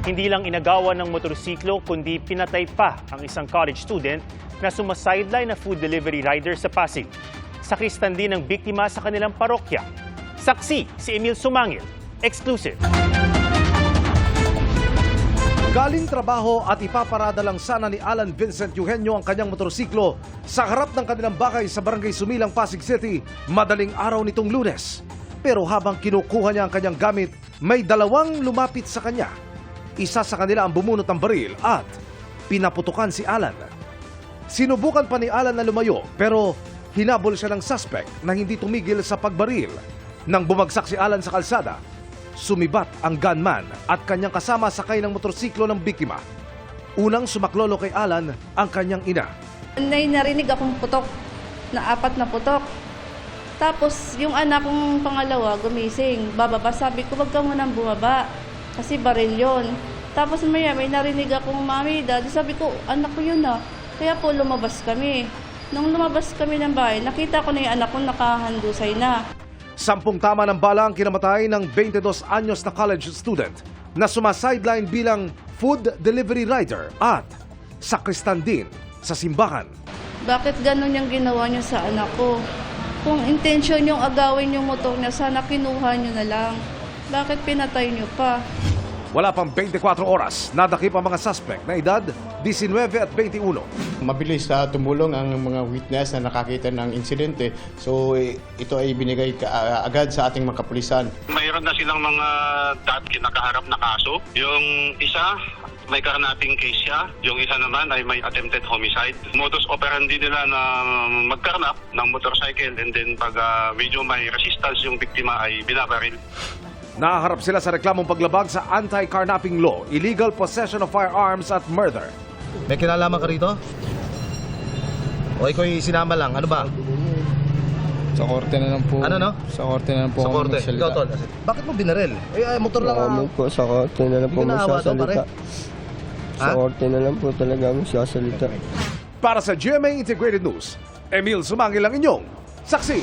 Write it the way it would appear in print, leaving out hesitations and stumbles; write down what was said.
Hindi lang inagawan ng motorsiklo kundi pinatay pa ang isang college student na sumasideline na food delivery rider sa Pasig. Sakristan din ang biktima sa kanilang parokya. Saksi si Emil Sumangil. Exclusive. Galing trabaho at ipaparada lang sana ni Alan Vincent Eugenio ang kanyang motorsiklo sa harap ng kanilang bahay sa Barangay Sumilang, Pasig City, madaling araw nitong Lunes. Pero habang kinukuha niya ang kanyang gamit, may dalawang lumapit sa kanya. Isa sa kanila ang bumunot ng baril at pinaputukan si Alan. Sinubukan pa ni Alan na lumayo pero hinabol siya ng suspect na hindi tumigil sa pagbaril. Nang bumagsak si Alan sa kalsada, sumibat ang gunman at kanyang kasama sakay ng motorsiklo ng biktima. Unang sumaklolo kay Alan ang kanyang ina. Narinig akong putok, na 4 na putok. Tapos yung anak kong pangalawa gumising, bababa. Sabi ko, wag ka munang bumaba kasi baril yun. Tapos may narinig akong mami, daddy. Sabi ko, anak ko yun ah. Kaya po lumabas kami. Nung lumabas kami ng bahay, nakita ko na yung anak ko nakahandusay na. 10 tama ng bala ang kinamatay ng 22 anyos na college student na sumasideline bilang food delivery rider at sakristan din sa simbahan. Bakit ganun yung ginawa niyo sa anak ko? Kung intention yung agawin yung motor niya, sana kinuha niyo na lang. Bakit pinatay niyo pa? Wala pang 24 oras, nadakip ang mga suspect na edad 19 at 21. Mabilis tumulong ang mga witness na nakakita ng insidente. So ito ay binigay agad sa ating mga kapulisan. Mayroon na silang mga kinakaharap na kaso. Yung isa, may karanating case siya. Yung isa naman ay may attempted homicide. Modus operandi nila na magkarnap ng motorcycle and then pag medyo may resistance yung biktima ay binabaril. Naharap sila sa reklamong paglabag sa anti-carnapping law, illegal possession of firearms at murder. May kinalaman ka rito? O ikaw'y sinama lang? Ano ba? Sa korte na lang po. Ano no? Sa korte na lang po Sa kami korte. magsalita. Ikaw, Tol. Bakit mo binaril? Motor lang Kami po sa korte na lang po Hindi ka naawa to, pare? magsasalita. Sa Ha? korte na lang po talaga magsasalita. Para sa GMA Integrated News, Emil Sumangil ang inyong saksi.